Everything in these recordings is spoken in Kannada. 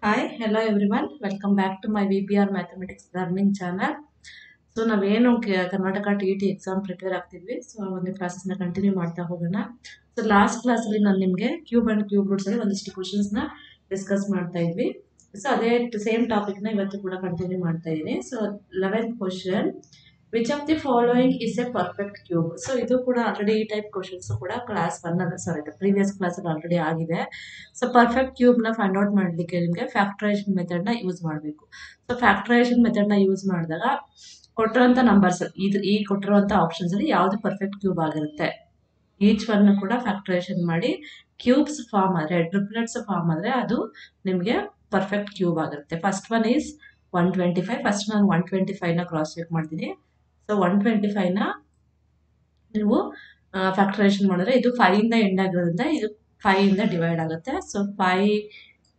Hi, hello everyone. Welcome back to my VBR Mathematics Learning channel. So ನಾವೇನು ಕರ್ನಾಟಕ TET ಎಕ್ಸಾಮ್ ಪ್ರಿಪೇರ್ ಆಗ್ತಿದ್ವಿ. ಸೊ ಒಂದು ಕ್ಲಾಸಸ್ನ ಕಂಟಿನ್ಯೂ ಮಾಡ್ತಾ ಹೋಗೋಣ. ಸೊ ಲಾಸ್ಟ್ ಕ್ಲಾಸಲ್ಲಿ ನಾನು ನಿಮಗೆ ಕ್ಯೂಬ್ ಅಂಡ್ ಕ್ಯೂಬ್ ರೂಟ್ಸ್ ಅಲ್ಲಿ ಒಂದಿಷ್ಟು ಕ್ವಶನ್ಸ್ನ ಡಿಸ್ಕಸ್ ಮಾಡ್ತಾ ಇದ್ವಿ. ಸೊ ಅದೇ ಸೇಮ್ ಟಾಪಿಕ್ನ ಇವತ್ತು ಕೂಡ ಕಂಟಿನ್ಯೂ ಮಾಡ್ತಾ ಇದ್ದೀನಿ. So 11th question, which of the following is a perfect cube. So ಇದು ಕೂಡ ಆಲ್ರೆಡಿ ಈ ಟೈಪ್ ಕ್ವಶನ್ಸ್ ಕೂಡ ಕ್ಲಾಸ್ 1 ಸಾರಿ ಪ್ರೀವಿಯಸ್ ಕ್ಲಾಸಲ್ಲಿ ಆಲ್ರೆಡಿ ಆಗಿದೆ. ಸೊ ಪರ್ಫೆಕ್ಟ್ ಕ್ಯೂಬ್ನ ಫೈಂಡ್ ಔಟ್ ಮಾಡಲಿಕ್ಕೆ ನಿಮಗೆ ಫ್ಯಾಕ್ಟರೈಸೇಷನ್ ಮೆಥಡ್ನ ಯೂಸ್ ಮಾಡಬೇಕು. ಸೊ ಫ್ಯಾಕ್ಟರೈಸೇಷನ್ ಮೆಥಡ್ನ ಯೂಸ್ ಮಾಡಿದಾಗ ಕೊಟ್ಟಿರುವಂಥ ನಂಬರ್ಸ್ ಈ ಕೊಟ್ಟಿರುವಂಥ ಆಪ್ಷನ್ಸ್ ಅಲ್ಲಿ ಯಾವ್ದು ಪರ್ಫೆಕ್ಟ್ ಕ್ಯೂಬ್ ಆಗಿರುತ್ತೆ, ಈಚ್ ಒನ್ ಕೂಡ ಫ್ಯಾಕ್ಟರೈಸೇಷನ್ ಮಾಡಿ ಕ್ಯೂಬ್ಸ್ ಫಾರ್ಮ್ ಆದರೆ ಟ್ರಿಪ್ಲೆಟ್ಸ್ ಫಾರ್ಮ್ ಆದರೆ ಅದು ನಿಮಗೆ ಪರ್ಫೆಕ್ಟ್ ಕ್ಯೂಬ್ ಆಗಿರುತ್ತೆ. First one is 125. ಫಸ್ಟ್ ನಾನು 125ನ ಕ್ರಾಸ್ ಚೆಕ್ ಮಾಡ್ತೀನಿ. ಸೊ 125ನ ನೀವು ಫ್ಯಾಕ್ಟರೈಸೇಷನ್ ಮಾಡಿದ್ರೆ ಇದು 5 ಇಂದ ಎಂಡ್ ಆಗಿರೋದ್ರಿಂದ ಇದು 5 ಇಂದ ಡಿವೈಡ್ ಆಗುತ್ತೆ. So 5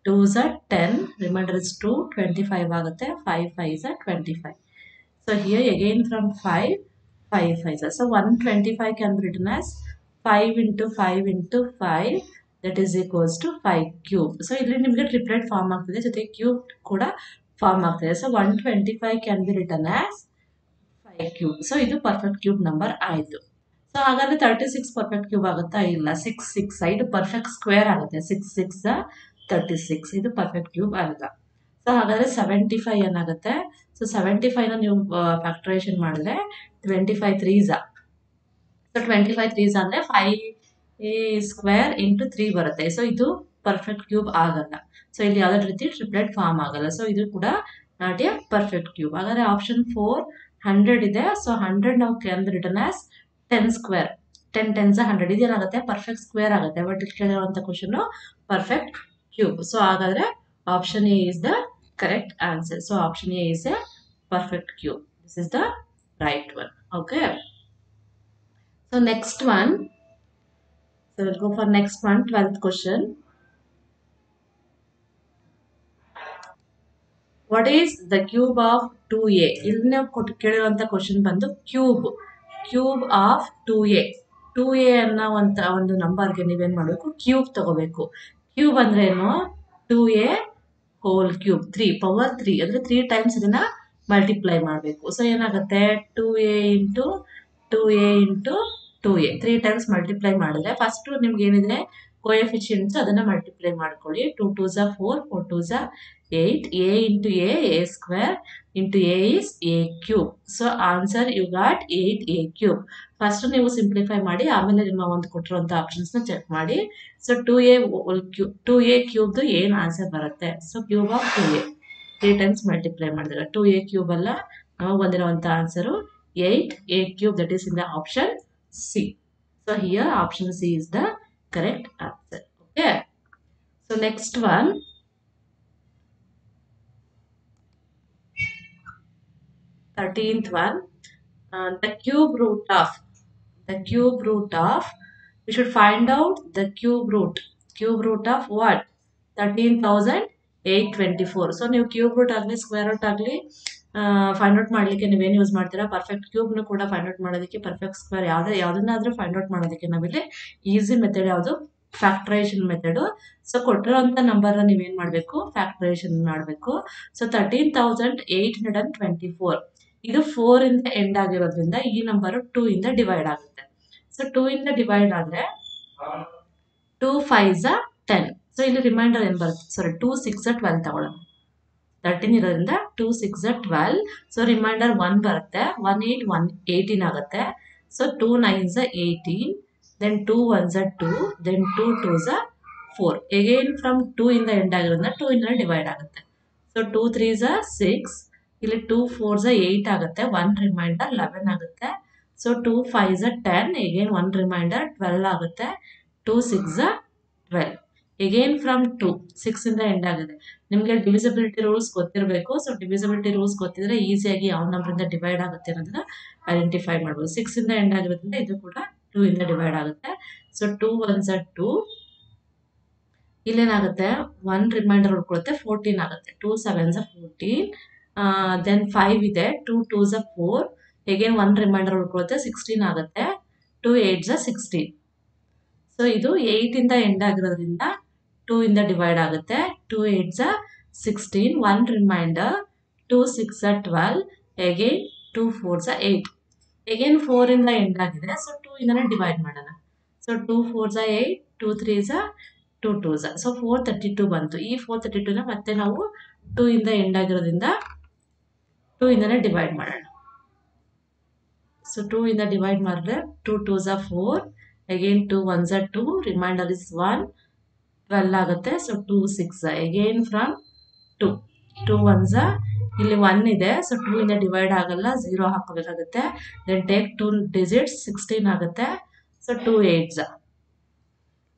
2s are 10, remainder is 2, 25 ಆಗುತ್ತೆ. 5 5s are 25. So here again from 5 5s. So 125 can be written as 5 into 5 into 5, that is equals to 5 cube. So ಇಲ್ಲಿ ನಿಮಗೆ ಟ್ರಿಪ್ಲೆಟ್ ಫಾರ್ಮ್ ಆಗ್ತಿದೆ, ಜೊತೆ ಕ್ಯೂಬ್ ಕೂಡ ಫಾರ್ಮ್ ಆಗ್ತಿದೆ. So 125 can be written as 5 cube. So ಇದು ಪರ್ಫೆಕ್ಟ್ ಕ್ಯೂಬ್ ನಂಬರ್ ಆಯಿತು. ಸೊ ಹಾಗಾದ್ರೆ 36 ಪರ್ಫೆಕ್ಟ್ ಕ್ಯೂಬ್ ಆಗುತ್ತಾ? ಇಲ್ಲ, 6 6 ಇದು ಪರ್ಫೆಕ್ಟ್ ಸ್ಕ್ವೇರ್ ಆಗುತ್ತೆ. 6 6 36, ಇದು ಪರ್ಫೆಕ್ಟ್ ಕ್ಯೂಬ್ ಅಲ್ಲ. ಸೊ ಹಾಗಾದ್ರೆ 75 ಏನಾಗುತ್ತೆ? ಸೊ 75ನ ನೀವು ಫ್ಯಾಕ್ಟರೈಸೇಷನ್ ಮಾಡಿದ್ರೆ 25 3s. ಸೊ 25 3s ಅಂದ್ರೆ 5 ಸ್ಕ್ವೇರ್ ಇಂಟು 3 ಬರುತ್ತೆ. ಸೊ ಇದು ಪರ್ಫೆಕ್ಟ್ ಕ್ಯೂಬ್ ಆಗಲ್ಲ. ಸೊ ಇಲ್ಲಿ ಯಾವುದೇ ರೀತಿ ಟ್ರಿಪ್ಲೆಟ್ ಫಾರ್ಮ್ ಆಗಲ್ಲ. ಸೊ ಇದು ಕೂಡ ನಾಟ್ ಎ ಪರ್ಫೆಕ್ಟ್ ಕ್ಯೂಬ್. ಹಾಗಾದ್ರೆ ಆಪ್ಷನ್ 4 100 ಇದೆ. ಸೊ 100 ನಾವು can be written as 10 square. 10 10s 100, ಇದೇನಾಗುತ್ತೆ? ಪರ್ಫೆಕ್ಟ್ ಸ್ಕ್ವೇರ್ ಆಗುತ್ತೆ. ಬಟ್ ಇಲ್ಲಿ ಕೇಳಿರುವಂಥ ಕ್ವಶನ್ ಪರ್ಫೆಕ್ಟ್ ಕ್ಯೂಬ್. ಸೊ ಹಾಗಾದ್ರೆ option A is the correct answer. So option A is a perfect cube. This is the right one. Okay. So next one. So we'll go for next one, 12th question. What is the cube of 2a? ಇಲ್ಲಿ ನಾವು ಕೇಳಿರುವಂತ ಕ್ವಶನ್ ಬಂದು ಕ್ಯೂಬ್ ಆಫ್ 2a. 2a ಅನ್ನೋ ಒಂದು ನಂಬರ್ಗೆ ನೀವೇನ್ ಮಾಡಬೇಕು? ಕ್ಯೂಬ್ ತಗೋಬೇಕು. ಕ್ಯೂಬ್ ಅಂದ್ರೆ ಏನು? 2a ಹೋಲ್ ಕ್ಯೂಬ್, 3 ಪವರ್ 3 ಅಂದ್ರೆ 3 ಟೈಮ್ಸ್ ಇದನ್ನ ಮಲ್ಟಿಪ್ಲೈ ಮಾಡಬೇಕು. ಸೊ ಏನಾಗುತ್ತೆ? 2a into 2a into 2a 3 times multiply ಮಾಡಿದ್ರೆ ಫಸ್ಟ್ ನಿಮ್ಗೆ ಏನಿದೆ ಕೋಎಫಿಷಿಯಂಟ್ಸ್ ಅದನ್ನ ಮಲ್ಟಿಪ್ಲೈ ಮಾಡ್ಕೊಳ್ಳಿ. 2 2s are 4, 4 2s are 8. a into a square into a is a cube. So answer you got 8a cube. First ನೀವು ಸಿಂಪ್ಲಿಫೈ ಮಾಡಿ ಆಮೇಲೆ ನಿಮ್ಮ ಒಂದು ಕೊಟ್ಟಿರುವಂತ ಆಪ್ಷನ್ಸ್ ನ ಚೆಕ್ ಮಾಡಿ. ಸೊ 2a ಕ್ಯೂಬ್ ಏನ್ ಆನ್ಸರ್ ಬರುತ್ತೆ? So cube of 2a 3 times multiply ಮಾಡಿದ್ರೆ 2a ಕ್ಯೂಬ್ ಅಲ್ಲ, ನಮಗೆ ಬಂದಿರುವಂತ answer 8a cube, that is in the option C. So here option C is the correct answer. Okay. So next one. 13th one. The cube root of, we should find out the cube root of what? 13,824. So ನೀವು ಕ್ಯೂಬ್ ರೂಟ್ ಆಗಲಿ ಸ್ಕ್ವೇರ್ ರೂಟ್ ಆಗಲಿ ಫೈಂಡ್ ಔಟ್ ಮಾಡಲಿಕ್ಕೆ ನೀವೇನು ಯೂಸ್ ಮಾಡ್ತೀರಾ? ಪರ್ಫೆಕ್ಟ್ ಕ್ಯೂಬ್ನು ಕೂಡ ಫೈಂಡ್ ಔಟ್ ಮಾಡೋದಕ್ಕೆ, ಪರ್ಫೆಕ್ಟ್ ಸ್ಕ್ವೇರ್ ಯಾವುದನ್ನಾದ್ರೂ ಫೈಂಡ್ ಔಟ್ ಮಾಡೋದಕ್ಕೆ ನಾವಿಲ್ಲಿ ಈಸಿ ಮೆಥಡ್ ಯಾವುದು? Factorisation method. ಸೊ ಕೊಟ್ಟಿರೋಂಥ ನಂಬರ್ನ ನೀವೇನು ಮಾಡಬೇಕು? ಫ್ಯಾಕ್ಟರೈಸೇಷನ್ ಮಾಡಬೇಕು. ಸೊ 13,824 ಇದು 4 ಇಂದ ಎಂಡ್ ಆಗಿರೋದ್ರಿಂದ ಈ ನಂಬರು 2 ಇಂದ ಡಿವೈಡ್ ಆಗುತ್ತೆ. ಸೊ 2 ಇಂದ ಡಿವೈಡ್ ಆದ್ರೆ 2 5s are 10. ಸೊ ಇಲ್ಲಿ ರಿಮೈಂಡರ್ ಏನ್ ಬರುತ್ತೆ? ಸಾರಿ 2 6s are 12 ತಗೊಳ್ಳೋಣ. 13 ಇರೋದ್ರಿಂದ 2 6s are 12. ಸೊ ರಿಮೈಂಡರ್ 1 ಬರುತ್ತೆ. 1 8 1 18 ಆಗುತ್ತೆ. So 2 9s are 18, then 2 1s are 2, then 2 2s are 4. Again from 2 ಇಂದ ಎಂಡ್ ಆಗಿರೋದ್ರಿಂದ 2 ಇಂದ ಡಿವೈಡ್ ಆಗುತ್ತೆ. ಸೊ 2 3s are 6, ಇಲ್ಲಿ 2 4s are 8 ಆಗುತ್ತೆ. 1 ರಿಮೈಂಡರ್ 11 ಆಗುತ್ತೆ. So 2 5s are 10, again 1 reminder 12 ಆಗುತ್ತೆ. 2 6s are 12. ಅಗೇನ್ ಫ್ರಮ್ 2 6 ಇಂದ ಎಂಡ್ ಆಗಿದೆ. ನಿಮಗೆ ಡಿವಿಸಿಬಿಲಿಟಿ ರೂಲ್ಸ್ ಗೊತ್ತಿರಬೇಕು. ಸೊ ಡಿವಿಸಿಬಿಲಿಟಿ ರೂಲ್ಸ್ ಗೊತ್ತಿದ್ರೆ ಈಸಿಯಾಗಿ ಯಾವ ನಂಬರ್ ಇಂದ ಡಿವೈಡ್ ಆಗುತ್ತೆ ಅನ್ನೋದನ್ನ ಐಡೆಂಟಿಫೈ ಮಾಡ್ಬೋದು. 6 ಇಂದ ಎಂಡ್ ಆಗಿರೋದ್ರಿಂದ ಇದು ಕೂಡ 2 ಇಂದ ಡಿವೈಡ್ ಆಗುತ್ತೆ. So 2 1s are 2, ಇಲ್ಲೇನಾಗುತ್ತೆ? 1 ರಿಮೈಂಡರ್ ಉಳ್ಕೊಳ್ಳುತ್ತೆ, 14 ಆಗುತ್ತೆ. 2 7s are 14, ದೆನ್ 5 ಇದೆ. 2 2s are 4, ಅಗೇನ್ 1 ರಿಮೈಂಡರ್ ಉಳ್ಕೊಳ್ಳುತ್ತೆ, 16 ಆಗುತ್ತೆ. 2 8s are 16. ಸೊ ಇದು 8 ಇಂದ ಎಂಡ್ ಆಗಿರೋದ್ರಿಂದ 2 ಇಂದ ಡಿವೈಡ್ ಆಗುತ್ತೆ. 2 8s are 16, 1 remainder, 2 6 are 12, again 2 4s are 8. Again 4 ಇಂದ ಎಂಡ್ ಆಗಿದೆ, ಸೊ 2 ಇಂದನೇ ಡಿವೈಡ್ ಮಾಡೋಣ. So 2 4s are 8, 2 3s are 2 2s are. So 432 ಬಂತು. ಈ 432 ನ ಮತ್ತೆ ನಾವು 2 ಇಂದ ಎಂಡ್ ಆಗಿರೋದ್ರಿಂದ 2 ಇಂದನೇ ಡಿವೈಡ್ ಮಾಡೋಣ. ಸೊ 2 ಇಂದ ಡಿವೈಡ್ ಮಾಡಿದ್ರೆ 2 2s are 4, again 2 1s are 2, remainder is 1, 12 ಆಗುತ್ತೆ. ಸೊ 2 6 again ಫ್ರಮ್ 2 2 1s ಇಲ್ಲಿ 1 ಇದೆ, ಸೊ 2 ಇಂದ ಡಿವೈಡ್ ಆಗಲ್ಲ, 0 ಹಾಕೋಬೇಕಾಗುತ್ತೆ. ದೆನ್ ಟೇಕ್ 2 ಡಿಜಿಟ್ಸ್, 16 ಆಗುತ್ತೆ. So 2 8s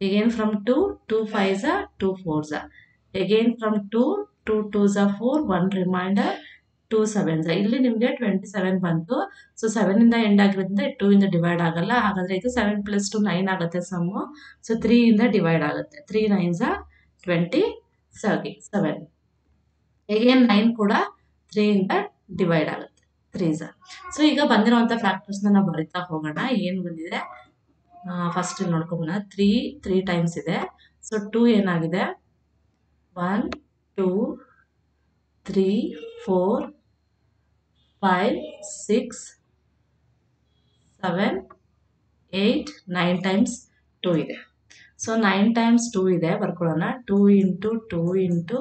again from 2 2 5s 2 4s again from 2 2 2s 4, 1 reminder, 2 7s ಇಲ್ಲಿ ನಿಮಗೆ 27 ಬಂತು. ಸೊ 7 ಇಂದ ಎಂಡ್ ಆಗಿರೋದ್ರಿಂದ 2 ಇಂದ ಡಿವೈಡ್ ಆಗಲ್ಲ, ಹಾಗಾದ್ರೆ ಇದು 7 + 2 9 ಆಗುತ್ತೆ ಸಮ್ಮು. ಸೊ 3 ಇಂದ ಡಿವೈಡ್ ಆಗುತ್ತೆ. 3 9s 27. again 9 ಕೂಡ 3 ಇಂದ ಡಿವೈಡ್ ಆಗುತ್ತೆ. 3s. ಸೊ ಈಗ ಬಂದಿರುವಂತ ಫ್ಯಾಕ್ಟರ್ಸ್ ನಾವು ಬರಿತಾ ಹೋಗೋಣ. ಏನು ಬಂದಿದೆ ಫಸ್ಟ್ ಇಲ್ಲಿ ನೋಡ್ಕೊಂಬೋಣ. 3 ಟೈಮ್ಸ್ ಇದೆ. ಸೊ 2 ಏನಾಗಿದೆ, 1 2 3 4 5 6 7 8 9 ಟೈಮ್ಸ್ 2 ಇದೆ. ಸೊ 9 ಟೈಮ್ಸ್ 2 ಇದೆ, ಬರ್ಕೊಳ್ಳೋಣ. 2 into 2 into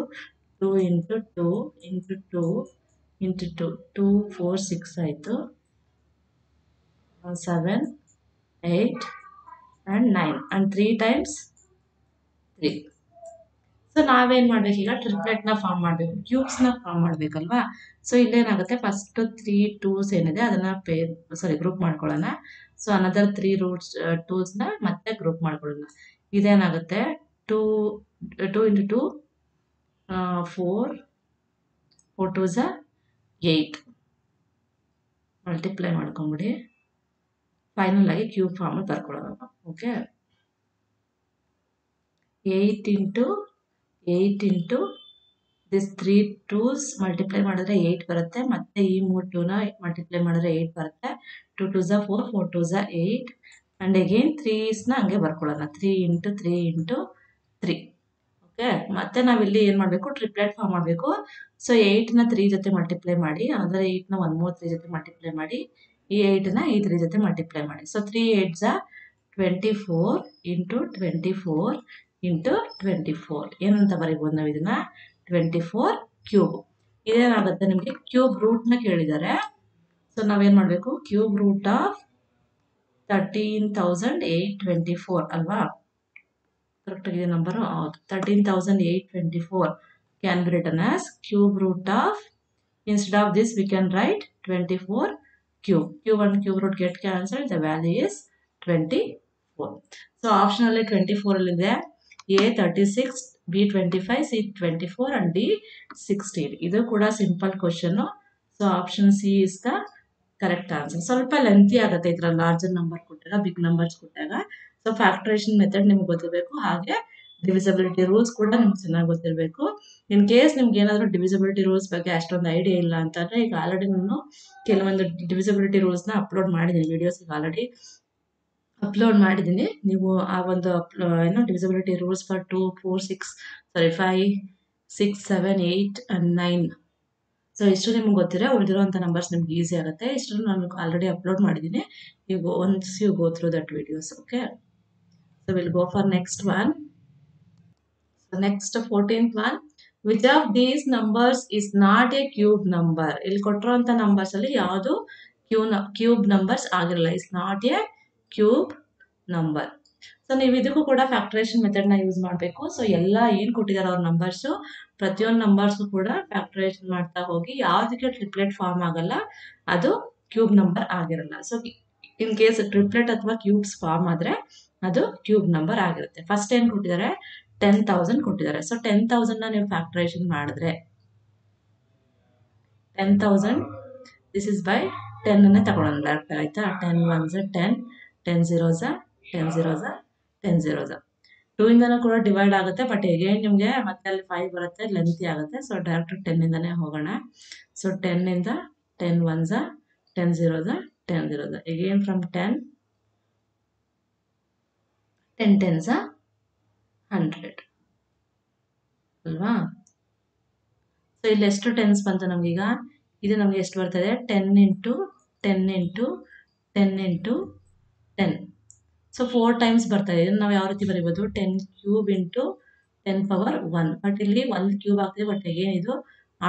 2 into 2 into 2 into 2 2 4 6 ಆಯಿತು. 7 8 and 9 and 3 times 3. ಸೊ ನಾವೇನ್ ಮಾಡ್ಬೇಕು, ಈಗ ಟ್ರಿಪ್ಲೆಟ್ ನ ಫಾರ್ಮ್ ಮಾಡಬೇಕು, ಕ್ಯೂಬ್ಸ್ ನ ಫಾರ್ಮ್ ಮಾಡ್ಬೇಕಲ್ವಾ. ಸೊ ಇಲ್ಲೇನಾಗುತ್ತೆ, ಫಸ್ಟ್ 3 2s ಏನಿದೆ ಅದನ್ನ ಗ್ರೂಪ್ ಮಾಡ್ಕೊಳ್ಳೋಣ. ಸೊ ಅನದರ್ 3 2s ನ ಮತ್ತೆ ಗ್ರೂಪ್ ಮಾಡ್ಕೊಳ್ಳೋಣ. ಇದೇನಾಗುತ್ತೆ, 2 ಇಂಟು 2 4 4 2s 8 ಮಲ್ಟಿಪ್ಲೈ ಮಾಡ್ಕೊಂಬಿಡಿ. ಫೈನಲ್ ಆಗಿ ಕ್ಯೂಬ್ ಫಾರ್ಮ್ ಬರ್ಕೊಳ್ಳೋಣ. Okay, 8 into this 3 2s multiply ಮಾಡಿದ್ರೆ 8 ಬರುತ್ತೆ. ಮತ್ತೆ ಈ 3 2ನ ಮಲ್ಟಿಪ್ಲೈ ಮಾಡಿದ್ರೆ 8 ಬರುತ್ತೆ. 2 2s 4 4 2s 8 and again 3s ನ ಹಂಗೆ ಬರ್ಕೊಳ್ಳೋಣ. 3 ಇಂಟು 3 ಇಂಟು 3. ಓಕೆ, ಮತ್ತೆ ನಾವಿಲ್ಲಿ ಏನ್ ಮಾಡಬೇಕು, ಟ್ರಿಪ್ಲೆಟ್ ಫಾರ್ಮ್ ಮಾಡಬೇಕು. ಸೊ 8ನ 3 ಜೊತೆ ಮಲ್ಟಿಪ್ಲೈ ಮಾಡಿ, ಅಂದರೆ 8ನ 1 more 3 ಜೊತೆ ಮಲ್ಟಿಪ್ಲೈ ಮಾಡಿ, ಈ 8ನ ಈ 3 ಜೊತೆ ಮಲ್ಟಿಪ್ಲೈ ಮಾಡಿ. ಸೊ 3 8s 24 ಇಂಟು 24 ಇಂಟು 24 ಏನಂತ ಬರೀಬೋದು ನಾವು ಇದನ್ನ, 24 ಕ್ಯೂಬ್. ಇದೇನಾಗುತ್ತೆ, ನಿಮಗೆ ಕ್ಯೂಬ್ ರೂಟ್ ನ ಕೇಳಿದ್ದಾರೆ. ಸೊ ನಾವೇನ್ ಮಾಡ್ಬೇಕು, ಕ್ಯೂಬ್ ರೂಟ್ ಆಫ್ 13,824 ಅಲ್ವಾ, ಕರೆಕ್ಟ್ ಆಗಿದೆ number. 13,824 can be written as cube root of, instead of this we can write 24 cube. Cube and cube root get cancelled, the value is 24. So option ಅಲ್ಲಿ 24 ಅಲ್ಲಿದೆ. A 36, B 25, C 24 and D 16. ಇದು ಕೂಡ simple question. So option C is the correct answer. ಸ್ವಲ್ಪ ಲೆಂತಿ ಆಗುತ್ತೆ ಇದರ ಲಾರ್ಜರ್ ನಂಬರ್ ಕೊಟ್ಟಾಗ, ಬಿಗ್ ನಂಬರ್ಸ್ ಕೊಟ್ಟಾಗ. ಸೊ ಫ್ಯಾಕ್ಟರೇಷನ್ ಮೆಥಡ್ ನಿಮ್ಗೆ ಗೊತ್ತಿರಬೇಕು, ಹಾಗೆ ಡಿವಿಸಿಬಿಲಿಟಿ ರೂಲ್ಸ್ ಕೂಡ ನಿಮ್ಗೆ ಚೆನ್ನಾಗಿ ಗೊತ್ತಿರಬೇಕು. ಇನ್ ಕೇಸ್ ನಿಮ್ಗೆ ಏನಾದರೂ ಡಿವಿಸಿಬಿಲಿಟಿ ರೂಲ್ಸ್ ಬಗ್ಗೆ ಅಷ್ಟೊಂದು ಐಡಿಯಾ ಇಲ್ಲ ಅಂತಂದ್ರೆ, ಈಗ ಆಲ್ರೆಡಿ ನಾನು ಕೆಲವೊಂದು ಡಿವಿಸಿಬಿಲಿಟಿ ರೂಲ್ಸ್ನ ಅಪ್ಲೋಡ್ ಮಾಡಿದ್ದೀನಿ, ವಿಡಿಯೋಸ್ ಆಲ್ರೆಡಿ ಅಪ್ಲೋಡ್ ಮಾಡಿದ್ದೀನಿ. ನೀವು ಆ ಒಂದು divisibility rules for 2 4 6 5 6 7 8 and 9. So ಇಷ್ಟು ನಿಮ್ಗೆ ಗೊತ್ತಿರೋ ಉಳಿದಿರುವಂಥ ನಂಬರ್ಸ್ ನಿಮ್ಗೆ ಈಸಿ ಆಗುತ್ತೆ. ಇಷ್ಟು ನಾನು ಆಲ್ರೆಡಿ ಅಪ್ಲೋಡ್ ಮಾಡಿದ್ದೀನಿ. Once you go through that videos. Okay, so will go for next one. So next 14th one, which of these numbers is not a cube number. ಇಲ್ಲಿ ಕೊಟ್ಟಿರುವಂಥ ನಂಬರ್ಸ್ ಅಲ್ಲಿ ಯಾವುದು ಕ್ಯೂಬ್ ನಂಬರ್ಸ್ ಆಗಿರಲ್ಲ, is not a cube number. So ನೀವು ಇದಕ್ಕೂ ಕೂಡ ಫ್ಯಾಕ್ಟರೇಷನ್ ಮೆಥಡ್ ನ ಯೂಸ್ ಮಾಡಬೇಕು. ಸೊ ಎಲ್ಲ ಏನ್ ಕೊಟ್ಟಿದ್ದಾರೆ ಅವ್ರ ನಂಬರ್ಸ್, ಪ್ರತಿಯೊಂದು ನಂಬರ್ಸ್ ಕೂಡ ಫ್ಯಾಕ್ಟರೇಷನ್ ಮಾಡ್ತಾ ಹೋಗಿ, ಯಾವ್ದಕ್ಕೆ ಟ್ರಿಪ್ಲೆಟ್ ಫಾರ್ಮ್ ಆಗಲ್ಲ ಅದು ಕ್ಯೂಬ್ ನಂಬರ್ ಆಗಿರಲ್ಲ. ಸೊ ಇನ್ ಕೇಸ್ ಟ್ರಿಪ್ಲೆಟ್ ಅಥವಾ ಕ್ಯೂಬ್ಸ್ ಫಾರ್ಮ್ ಆದ್ರೆ ಅದು ಕ್ಯೂಬ್ ನಂಬರ್ ಆಗಿರುತ್ತೆ. ಫಸ್ಟ್ ಏನ್ ಕೊಟ್ಟಿದ್ದಾರೆ, 10,000 ಕೊಟ್ಟಿದ್ದಾರೆ. ಸೊ 10,000 ನ ನೀವು ಫ್ಯಾಕ್ಟರೇಷನ್ ಮಾಡಿದ್ರೆ 10,000 ದಿಸ್ ಇಸ್ ಬೈ 10 ಅನ್ನೇ ತಗೊಳ್ಳೋಣ ಡೈರೆಕ್ಟ್, ಆಯ್ತಾ. 10 1s 10, 10 zeros 10 zeros 10 zeros. 2 ಇಂದನೂ ಕೂಡ ಡಿವೈಡ್ ಆಗುತ್ತೆ, ಬಟ್ ಅಗೇನ್ ನಿಮಗೆ ಮತ್ತೆ ಅಲ್ಲಿ 5 ಬರುತ್ತೆ, ಲೆಂತಿ ಆಗುತ್ತೆ. ಸೊ ಡೈರೆಕ್ಟ್ 10 ಇಂದಾನೇ ಹೋಗೋಣ. ಸೊ 10 ಇಂದ 10 1s 10 zeros 10 zeros. Again from 10 10 10s 100 ಅಲ್ವಾ. ಸೊ ಇಲ್ಲಿ ಎಷ್ಟು ಟೆನ್ಸ್ ಬಂತು ನಮಗೀಗ? ಇದು ನಮಗೆ ಎಷ್ಟು ಬರ್ತದೆ? 10 into 10 into 10 into 10. So 4 times ಬರ್ತಾ ಇದೆ. ಇದನ್ನು ನಾವು ಯಾವ ರೀತಿ ಬರೀಬೋದು? 10 ಕ್ಯೂಬ್ ಇಂಟು 10 ಪವರ್ 1. ಬಟ್ ಇಲ್ಲಿ 1 ಕ್ಯೂಬ್ ಆಗ್ತಿದೆ, ಬಟ್ ಅಗೇನ್ ಇದು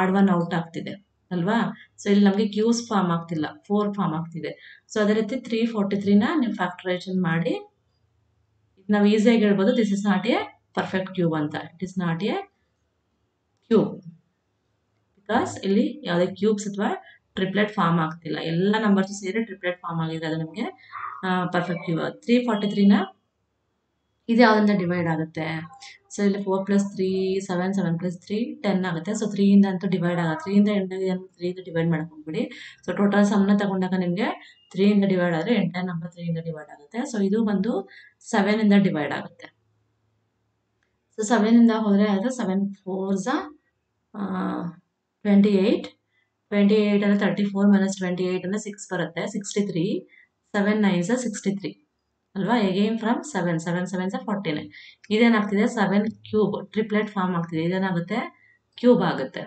ಆಡ್ 1 ಔಟ್ ಆಗ್ತಿದೆ ಅಲ್ವಾ? ಸೊ ಇಲ್ಲಿ ನಮಗೆ ಕ್ಯೂಸ್ ಫಾರ್ಮ್ ಆಗ್ತಿಲ್ಲ, 4 ಫಾರ್ಮ್ ಆಗ್ತಿದೆ. ಸೊ ಅದೇ ರೀತಿ 343ನ ನೀವು ಫ್ಯಾಕ್ಟರೈಸೇಷನ್ ಮಾಡಿ ನಾವು ಈಸಿಯಾಗಿ ಹೇಳ್ಬೋದು this is not a perfect cube ಅಂತ. It is not a cube because ಇಲ್ಲಿ ಯಾವುದೇ ಕ್ಯೂಬ್ಸ್ ಅಥವಾ ಟ್ರಿಪ್ಲೆಟ್ ಫಾರ್ಮ್ ಆಗ್ತಿಲ್ಲ. ಎಲ್ಲ ನಂಬರ್ಸ್ ಸೇರಿ ಟ್ರಿಪ್ಲೆಟ್ ಫಾರ್ಮ್ ಆಗಿದೆ, ಅದು ನಮಗೆ ಪರ್ಫೆಕ್ಟ್ ಕ್ಯೂಬ್. 343ನ ಇದು ಯಾವುದರಿಂದ ಡಿವೈಡ್ ಆಗುತ್ತೆ? ಸೊ ಇಲ್ಲಿ 4 + 3 7, 7 + 3 10 ಆಗುತ್ತೆ. ಸೊ 3 ಇಂದ ಅಂತೂ ಡಿವೈಡ್ ಆಗುತ್ತೆ. 3 ಇಂದ 3 ಇಂದ ಡಿವೈಡ್ ಮಾಡಕ್ಕೆ ಹೋಗ್ಬಿಡಿ. ಸೊ ಟೋಟಲ್ ಸಮ್ನ ತಗೊಂಡಾಗ ನಿಮಗೆ 3 ಇಂದ ಡಿವೈಡ್ ಆದರೆ ಎಂಟೈರ್ ನಂಬರ್ 3 ಇಂದ ಡಿವೈಡ್ ಆಗುತ್ತೆ. ಸೊ ಇದು ಬಂದು 7 ಇಂದ ಡಿವೈಡ್ ಆಗುತ್ತೆ. ಸೊ 7 ಇಂದ ಹೋದರೆ ಅದು 7 4s 28. 28 ಅಂದರೆ 34 - 28 ಅಂದರೆ 6 ಬರುತ್ತೆ, 63. 7 9s 63 ಅಲ್ವಾ? Again from 7 7 7s 49. ಇದೇನಾಗ್ತಿದೆ? 7 ಕ್ಯೂಬ್ ಟ್ರಿಪ್ಲೆಟ್ ಫಾರ್ಮ್ ಆಗ್ತಿದೆ. ಇದೇನಾಗುತ್ತೆ? ಕ್ಯೂಬ್ ಆಗುತ್ತೆ.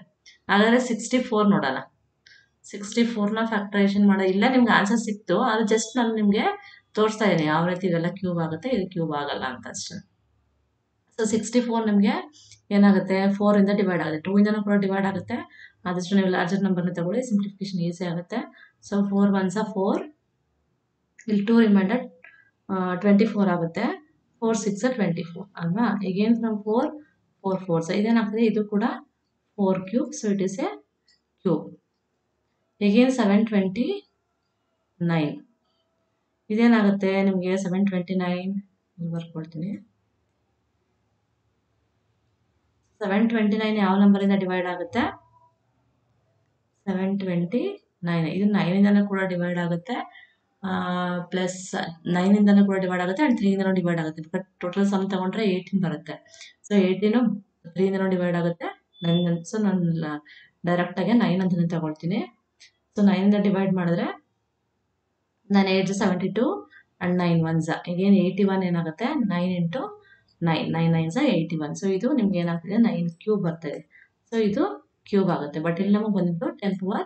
ಹಾಗಾದರೆ 64 ನೋಡೋಣ. 64ನ ಫ್ಯಾಕ್ಟರೈಸೇಷನ್ ಮಾಡೋ ಇಲ್ಲ, ನಿಮ್ಗೆ ಆನ್ಸರ್ ಸಿಕ್ತು. ಅದು ಜಸ್ಟ್ ನಾನು ನಿಮಗೆ ತೋರಿಸ್ತಾ ಇದ್ದೀನಿ ಯಾವ ರೀತಿ ಇದೆಲ್ಲ ಕ್ಯೂಬ್ ಆಗುತ್ತೆ, ಇದು ಕ್ಯೂಬ್ ಆಗಲ್ಲ ಅಂತ ಅಷ್ಟೇ. ಸೊ 64 ನಿಮಗೆ ಏನಾಗುತ್ತೆ? 4 ಇಂದ ಡಿವೈಡ್ ಆಗುತ್ತೆ. 2 ಇಂದನೂ ಕೂಡ ಡಿವೈಡ್ ಆಗುತ್ತೆ. ಆದಷ್ಟು ನೀವು ಲಾರ್ಜರ್ ನಂಬರ್ನ ತಗೊಳ್ಳಿ, ಸಿಂಪ್ಲಿಫಿಕೇಶನ್ ಈಸಿ ಆಗುತ್ತೆ. ಸೊ 4 1s 4, ಇಲ್ಲಿ 2 ರಿಮೈಂಡರ್ 24 ಆಗುತ್ತೆ. 4 6 24 ಅಲ್ವಾ? Again from 4 4 4s ಇದೇನಾಗ್ತದೆ? ಇದು ಕೂಡ 4 cube. So it is A cube. Again 729 ಇದೇನಾಗುತ್ತೆ ನಿಮಗೆ? 729 ಬರ್ಕೊಳ್ತೀನಿ. 729 ಯಾವ ನಂಬರಿಂದ ಡಿವೈಡ್ ಆಗುತ್ತೆ? 729 ಇದು 9 ಇಂದನೂ ಕೂಡ ಡಿವೈಡ್ ಆಗುತ್ತೆ, ಪ್ಲಸ್ 9 ಇಂದನೂ ಕೂಡ ಡಿವೈಡ್ ಆಗುತ್ತೆ ಆ್ಯಂಡ್ 3 ಇಂದನೂ ಡಿವೈಡ್ ಆಗುತ್ತೆ. ಬಟ್ ಟೋಟಲ್ ಸಮ್ ತಗೊಂಡ್ರೆ 18 ಬರುತ್ತೆ. ಸೊ 18 3 ಇಂದನೂ ಡಿವೈಡ್ ಆಗುತ್ತೆ, 9. ಸೊ ನಾನು ಡೈರೆಕ್ಟಾಗಿ 9 ಅಂತಲೇ ತಗೊಳ್ತೀನಿ. ಸೊ 9 ಇಂದ ಡಿವೈಡ್ ಮಾಡಿದ್ರೆ 9 8s 72 ಆ್ಯಂಡ್ 9 1s ಎಗೇನ್ 81 ಏನಾಗುತ್ತೆ? 9 ಇಂಟು 9 9 9s 81. ಸೊ ಇದು ನಿಮ್ಗೆ ಏನಾಗ್ತಿದೆ? 9 ಕ್ಯೂಬ್ ಬರ್ತಾಯಿದೆ. ಸೊ ಇದು ಕ್ಯೂಬ್ ಆಗುತ್ತೆ. ಬಟ್ ಇಲ್ಲಿ ನಮಗೆ ಬಂದಿದ್ದು 10 power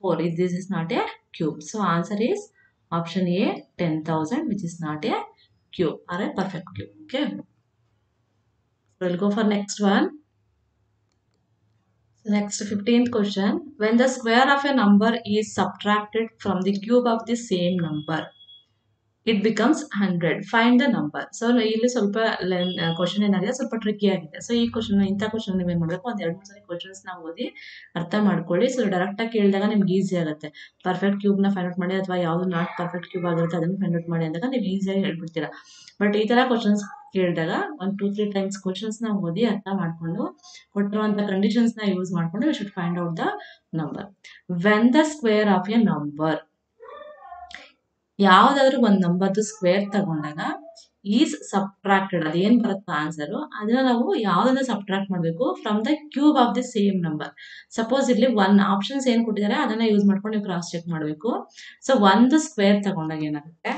4. This is not a cube. So answer is option A 10,000, which is not a cube or a perfect cube. Okay. So we'll go for next one. So next 15th question. When the square of a number is subtracted from the cube of the same number, it becomes 100. Find the number. So ಇಲ್ಲಿ ಸ್ವಲ್ಪ ಕ್ವಶನ್ ಏನಾಗಿದೆ, ಸ್ವಲ್ಪ ಟ್ರಿಕ್ಕಿ ಆಗಿದೆ. ಸೊ ಈ ಕ್ವಶನ್, ಇಂಥ ಕ್ವಶನ್ ನೀವೇನು ಮಾಡಬೇಕು? ಒಂದು 2-3 ಸರಿ ಕ್ವಶನ್ಸ್ನ ಓದಿ ಅರ್ಥ ಮಾಡ್ಕೊಳ್ಳಿ. ಸೊ ಡೈರೆಕ್ಟಾಗಿ ಕೇಳಿದಾಗ ನಿಮ್ಗೆ ಈಸಿ ಆಗುತ್ತೆ. ಪರ್ಫೆಕ್ಟ್ ಕ್ಯೂಬ್ನ ಫೈಂಡ್ ಔಟ್ ಮಾಡಿ ಅಥವಾ ಯಾವುದು ನಾಟ್ ಪರ್ಫೆಕ್ಟ್ ಕ್ಯೂಬ್ ಆಗಿರುತ್ತೆ ಅದನ್ನು ಫೈಂಡ್ ಔಟ್ ಮಾಡಿ ಅಂದಾಗ ನೀವು ಈಸಿಯಾಗಿ ಹೇಳ್ಬಿಡ್ತೀರಾ. ಬಟ್ ಈ ಥರ ಕ್ವಶನ್ಸ್ ಕೇಳಿದಾಗ 1-2-3 ಟೈಮ್ಸ್ ಕ್ವಶನ್ಸ್ನ ಓದಿ ಅರ್ಥ ಮಾಡಿಕೊಂಡು ಕೊಟ್ಟಿರುವಂಥ ಕಂಡೀಷನ್ಸ್ನ ಯೂಸ್ ಮಾಡಿಕೊಂಡು you should find out the number. When the square of a number, ಯಾವುದಾದ್ರೂ ಒಂದು ನಂಬರ್ದು ಸ್ಕ್ವೇರ್ ತಗೊಂಡಾಗ ಈಸ್ ಸಬ್ಟ್ರಾಕ್ಟೆಡ್, ಅದೇನು ಬರುತ್ತೆ ಆನ್ಸರು, ಅದನ್ನ ನಾವು ಯಾವುದನ್ನ ಸಬ್ಟ್ರಾಕ್ಟ್ ಮಾಡಬೇಕು? From the cube of the same number. Suppose ಇಲ್ಲಿ 1 ಆಪ್ಷನ್ಸ್ ಏನು ಕೊಟ್ಟಿದ್ದಾರೆ ಅದನ್ನ ಯೂಸ್ ಮಾಡ್ಕೊಂಡು ನೀವು ಕ್ರಾಸ್ ಚೆಕ್ ಮಾಡಬೇಕು. ಸೊ ಒಂದು ಸ್ಕ್ವೇರ್ ತಗೊಂಡಾಗ ಏನಾಗುತ್ತೆ?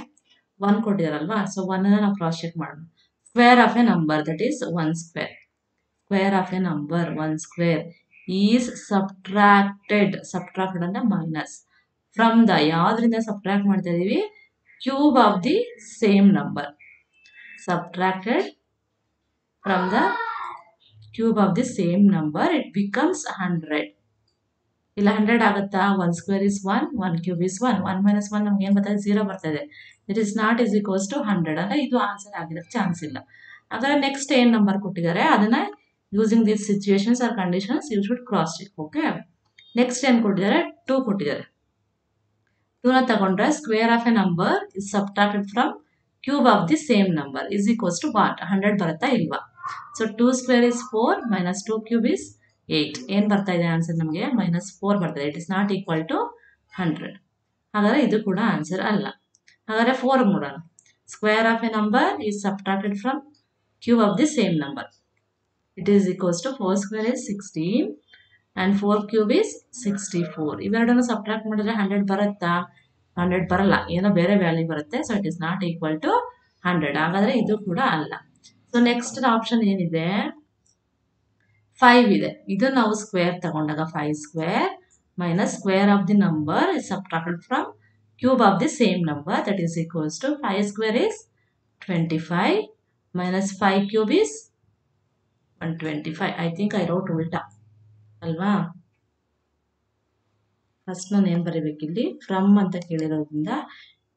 1 ಕೊಟ್ಟಿದಾರಲ್ವಾ? ಸೊ 1 ನಾವು ಕ್ರಾಸ್ ಚೆಕ್ ಮಾಡೋಣ. Square of a number that is 1 square. Square of a number 1 square is subtracted. Subtracted ಅಂದ್ರೆ ಮೈನಸ್. ಫ್ರಮ್ ದ ಯಾವ್ದ್ರಿಂದ ಸಬ್ಟ್ರಾಕ್ಟ್ ಮಾಡ್ತಾ ಇದೀವಿ? Cube of the same number. Subtracted from the cube of the same number, it becomes 100. ಇಲ್ಲ 100 ಆಗುತ್ತಾ? 1 ಸ್ಕ್ವೇರ್ ಇಸ್ 1, 1 ಕ್ಯೂಬ್ ಇಸ್ 1. 1 - 1 ನಮ್ಗೆ ಏನು ಬರ್ತಾ ಇದೆ? 0 ಬರ್ತಾ ಇದೆ. It is not is equals to 100. ಅಂದರೆ ಇದು ಆನ್ಸರ್ ಆಗಿರೋಕ್ಕೆ ಚಾನ್ಸ್ ಇಲ್ಲ. ಹಾಗಾದ್ರೆ ನೆಕ್ಸ್ಟ್ ಏನು ನಂಬರ್ ಕೊಟ್ಟಿದ್ದಾರೆ ಅದನ್ನ using this situations or conditions you should cross check. Okay. Next ಏನು ಕೊಟ್ಟಿದ್ದಾರೆ? 2 ಕೊಟ್ಟಿದ್ದಾರೆ. 2ನ ತಗೊಂಡ್ರೆ square of a number is subtracted from cube of the same number is equals to what? 100 ಬರುತ್ತಾ ಇಲ್ವಾ? So 2 square is 4 - 2 cube is 8. ಏನು ಬರ್ತಾ ಇದೆ ಆನ್ಸರ್ ನಮಗೆ? -4 ಬರ್ತದೆ. It is not equal to 100. ಹಾಗಾದರೆ ಇದು ಕೂಡ ಆನ್ಸರ್ ಅಲ್ಲ. ಹಾಗಾದರೆ 4 ನೋಡೋಣ. Square of a number is subtracted from cube of the same number. It is equals to 4 square is 16 and 4 cube is 64. ಇವೆರಡನ್ನು ಸಬ್ಟ್ರಾಕ್ಟ್ ಮಾಡಿದ್ರೆ 100 ಬರುತ್ತಾ? 100 ಬರಲ್ಲ, ಏನೋ ಬೇರೆ ವ್ಯಾಲ್ಯೂ ಬರುತ್ತೆ. So it is not equal to 100. ಹಾಗಾದರೆ ಇದು ಕೂಡ ಅಲ್ಲ. ಸೊ ನೆಕ್ಸ್ಟ್ ಆಪ್ಷನ್ ಏನಿದೆ? 5 ಇದೆ. ಇದು ನಾವು ಸ್ಕ್ವೇರ್ ತಗೊಂಡಾಗ 5 square minus square of the number is subtracted from cube of the same number, that is equals to 5 square is 25 minus 5 cube is 125. I think I wrote ulta alva. First ನಾನು ಏನು ಬರೀಬೇಕಿಲ್ಲಿ ಫ್ರಮ್ ಅಂತ ಕೇಳಿರೋದ್ರಿಂದ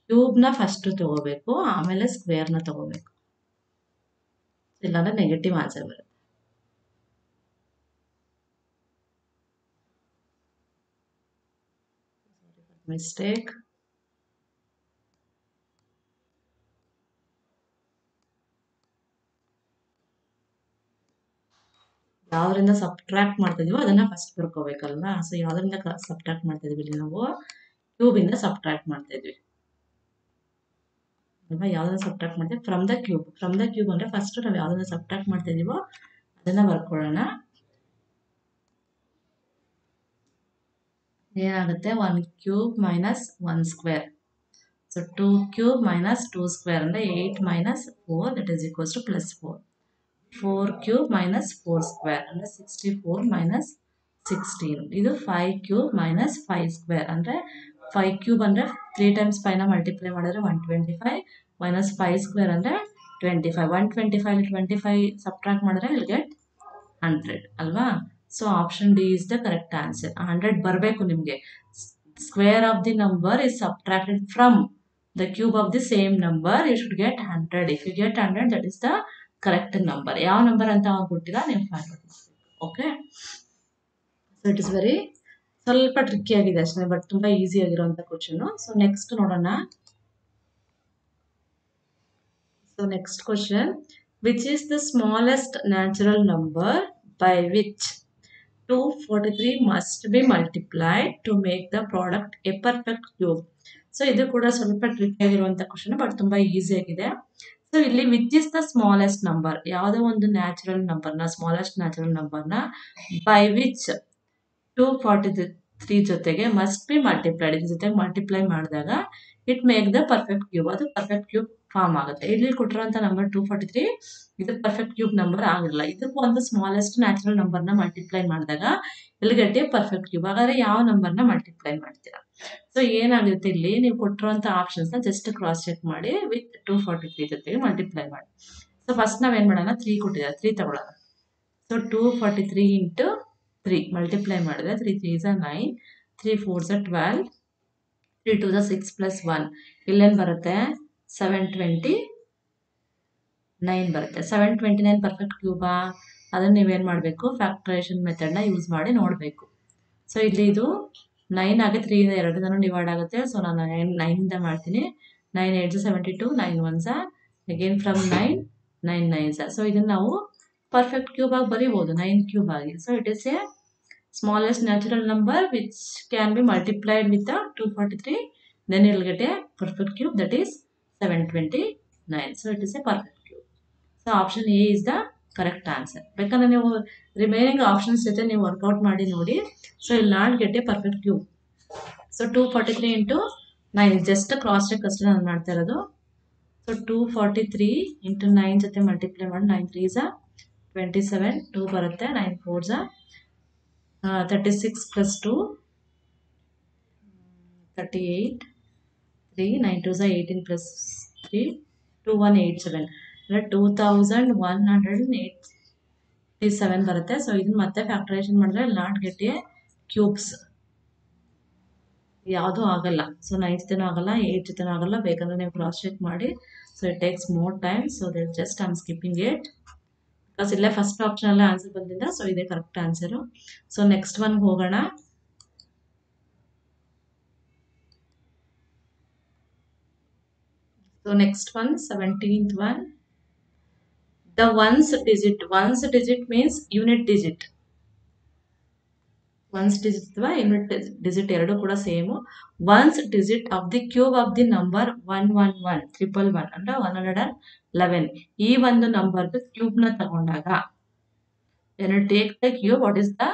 ಕ್ಯೂಬ್ನ ಫಸ್ಟ್ ತಗೋಬೇಕು, ಆಮೇಲೆ ಸ್ಕ್ವೇರ್ನ ತಗೋಬೇಕು, ಇಲ್ಲಾಂದ್ರೆ ನೆಗೆಟಿವ್ ಆನ್ಸರ್ ಬರುತ್ತೆ. ಮಿಸ್ಟೇಕ್. ಯಾವ್ದ್ರಿಂದ ಸಬ್ಟ್ರಾಕ್ಟ್ ಮಾಡ್ತಾ ಇದೀವೋ ಅದನ್ನ ಫಸ್ಟ್ ಬರ್ಕೋಬೇಕಲ್ವಾ. ಸೊ ಯಾವ್ದ್ರಿಂದ ಸಬ್ಟ್ರಾಕ್ಟ್ ಮಾಡ್ತಾ ಇದೀವಿ ಇಲ್ಲಿ ನಾವು ಕ್ಯೂಬ್ ಇಂದ ಸಬ್ಟ್ರಾಕ್ಟ್ ಮಾಡ್ತಾ ಇದ್ವಿ ಅಲ್ವಾ. ಯಾವ್ದನ್ನ ಸಬ್ಟ್ರಾಕ್ಟ್ ಮಾಡ್ತೀವಿ from the cube. From the cube ಅಂದ್ರೆ ಫಸ್ಟ್ ನಾವು ಯಾವ್ದನ್ನ ಸಬ್ಟ್ರಾಕ್ಟ್ ಮಾಡ್ತಾ ಇದೀವೋ ಅದನ್ನ ಬರ್ಕೊಳ್ಳೋಣ. ಏನಾಗುತ್ತೆ 1 cube minus 1 square. So 2 cube minus 2 square ಅಂದ್ರೆ 8 minus 4 that is equals to plus 4. 4 cube minus 4 square ಅಂದ್ರೆ 64 ಮೈನಸ್ 16. ಇದು 5 ಕ್ಯೂಬ್ ಮೈನಸ್ 5 ಸ್ಕ್ವೇರ್ ಅಂದ್ರೆ 5 ಕ್ಯೂಬ್ ಅಂದ್ರೆ 3 ಟೈಮ್ಸ್ 5 ನ ಮಲ್ಟಿಪ್ಲೈ ಮಾಡಿದ್ರೆ 125 ಮೈನಸ್ 5 ಸ್ಕ್ವೇರ್ ಅಂದ್ರೆ 25. 125 25 ಸಬ್ಟ್ರಾಕ್ಟ್ ಮಾಡಿದ್ರೆ ವಿಲ್ ಗೆಟ್ 100 ಅಲ್ವಾ. So option D is the correct answer. 100 ಬರಬೇಕು ನಿಮಗೆ. Square of the number is subtracted from the cube of the same number, you should get 100. If you get 100, that is the correct number. ಯಾವ ನಂಬರ್ ಅಂತ ಕೊಟ್ಟಿಲ್ಲ ನೀವು ಫೈಂಡ್ ಔಟ್ ಮಾಡಬೇಕು. Okay, so it is very ಸ್ವಲ್ಪ ಟ್ರಿಕ್ಕಿ ಆಗಿದೆ ಅಷ್ಟೇ, ಬಟ್ ತುಂಬಾ ಈಸಿ ಆಗಿರುವಂತ ಕ್ವಶನ್. ಸೊ ನೆಕ್ಸ್ಟ್ ನೋಡೋಣ. So next question, which is the smallest natural number by which 243 must be multiplied to make the product a perfect cube. So ಇದು ಕೂಡ ಸ್ವಲ್ಪ ಟ್ರಿಕ್ ಆಗಿರುವಂತ ಕ್ವಶನ್, ಬಟ್ ತುಂಬಾ ಈಸಿ ಆಗಿದೆ. ಸೊ ಇಲ್ಲಿ which is the smallest number, ಯಾವುದೋ ಒಂದು ನ್ಯಾಚುರಲ್ ನಂಬರ್ನ, ಸ್ಮಾಲೆಸ್ಟ್ ನ್ಯಾಚುರಲ್ ನಂಬರ್ನ ಬೈ ವಿಚ್ 243 ಜೊತೆಗೆ ಮಸ್ಟ್ ಬಿ ಮಲ್ಟಿಪ್ಲೈಡ್, ಇದ್ರ ಜೊತೆಗೆ ಮಲ್ಟಿಪ್ಲೈ ಮಾಡಿದಾಗ it make the perfect cube, ಅದು ಪರ್ಫೆಕ್ಟ್ ಕ್ಯೂಬ್ ಫಾರ್ಮ್ ಆಗುತ್ತೆ. ಇಲ್ಲಿ ಕೊಟ್ಟಿರುವಂತ ನಂಬರ್ 243 ಇದು ಪರ್ಫೆಕ್ಟ್ ಕ್ಯೂಬ್ ನಂಬರ್ ಆಗಿಲ್ಲ. ಇದಕ್ಕೂ ಒಂದು ಸ್ಮಾಲೆಸ್ಟ್ ನ್ಯಾಚುರಲ್ ನಂಬರ್ನ ಮಲ್ಟಿಪ್ಲೈ ಮಾಡಿದಾಗ ಇಲ್ಲಿ ಗಟ್ಟಿ ಪರ್ಫೆಕ್ಟ್ ಕ್ಯೂಬ್. ಹಾಗಾದ್ರೆ ಯಾವ ನಂಬರ್ನ ಮಲ್ಟಿಪ್ಲೈ ಮಾಡ್ತೀರಾ? ಸೊ ಏನಾಗುತ್ತೆ ಇಲ್ಲಿ ನೀವು ಕೊಟ್ಟಿರುವಂತ ಆಪ್ಷನ್ಸ್ ನ ಜಸ್ಟ್ ಕ್ರಾಸ್ ಚೆಕ್ ಮಾಡಿ ವಿತ್ 243 ಜೊತೆಗೆ ಮಲ್ಟಿಪ್ಲೈ ಮಾಡಿ. ಸೊ ಫಸ್ಟ್ ನಾವೇನ್ ಮಾಡೋಣ, 3 ಕೊಟ್ಟಿದ್ದಾರೆ 3 ತಗೊಳ್ಳೋಣ. ಸೊ 243 ಇಂಟು 3 ಮಲ್ಟಿಪ್ಲೈ ಮಾಡಿದ್ರೆ 3 3 is 9, 3 4 is 12, 3 2 is 6 plus 1 ಇಲ್ಲೇನು ಬರುತ್ತೆ 729 ಬರುತ್ತೆ. 729 ಪರ್ಫೆಕ್ಟ್ ಕ್ಯೂಬಾ? ಅದನ್ನ ನೀವೇನ್ ಮಾಡಬೇಕು, ಫ್ಯಾಕ್ಟರೈಸೇಷನ್ ಮೆಥಡ್ ನ ಯೂಸ್ ಮಾಡಿ ನೋಡಬೇಕು. ಸೊ ಇಲ್ಲಿ ಇದು 9 ಆಗಿ 3 ಇಂದ 2 ಡಿವೈಡ್ ಆಗುತ್ತೆ. ಸೊ ನಾನು 9 ಇಂದ ಮಾಡ್ತೀನಿ. 9 8 72, 9 1 ಅಗೇನ್ ಫ್ರಮ್ 9 9 9. ಸೊ ಇದನ್ನ ನಾವು ಪರ್ಫೆಕ್ಟ್ ಕ್ಯೂಬ್ ಆಗಿ ಬರೀಬಹುದು, 9 ಕ್ಯೂಬ್ ಆಗಿ. So it is A smallest natural number which can be multiplied with 243. then you will get a perfect cube, that is 729. so it is a perfect cube. so option A is the correct answer. ಬೇಕಂದ್ರೆ ನೀವು ರಿಮೈನಿಂಗ್ ಆಪ್ಷನ್ಸ್ ಜೊತೆ ನೀವು ವರ್ಕೌಟ್ ಮಾಡಿ ನೋಡಿ. ಸೊ ಇಲ್ಲಿ not get a perfect cube. So 243 into 9 just cross check ಅಷ್ಟೇ ನಾನು ಮಾಡ್ತಾ ಇರೋದು. ಸೊ 243 ಇಂಟು 9 ಜೊತೆ ಮಲ್ಟಿಪ್ಲೈ ಮಾಡಿ 9 3 is 27, 2 ಬರುತ್ತೆ, 9 4 is 36 plus 2 38, 3 9 2 is 18 plus 3 2187 ಅಂದ್ರೆ 2187 ಬರುತ್ತೆ. ಸೊ ಇದನ್ನ ಮತ್ತೆ ಫ್ಯಾಕ್ಟರೈಸೇಷನ್ ಮಾಡಿದ್ರೆ ನಾಟ್ ಗೆಟ್ ಎ ಕ್ಯೂಬ್ಸ್, ಯಾವುದು ಆಗಲ್ಲ. ಸೊ 9 ಜೊತೆನೂ ಆಗಲ್ಲ, 8 ಜೊತೆನೂ ಆಗಲ್ಲ. ಬೇಕಂದ್ರೆ ನೀವು ಕ್ರಾಸ್ ಚೆಕ್ ಮಾಡಿ. So it takes more time. So that just I am skipping it because ಇಲ್ಲೇ ಫಸ್ಟ್ ಆಪ್ಷನ್ ಅಲ್ಲೇ ಆನ್ಸರ್ ಬಂದಿದ್ದ. ಸೊ ಇದೇ correct answer. So next one ಹೋಗೋಣ. So next one, 17th one. The ones digit means unit digit. Ones digit ಅಥವಾ unit digit ಎರಡು ಕೂಡ same. Ones digit of the cube of the number 111 111 ಅಂದ್ರೆ 111. ಈ ಒಂದು ನಂಬರ್ ಕ್ಯೂಬ್ ನ ತಗೊಂಡಾಗ when you take the cube, what is the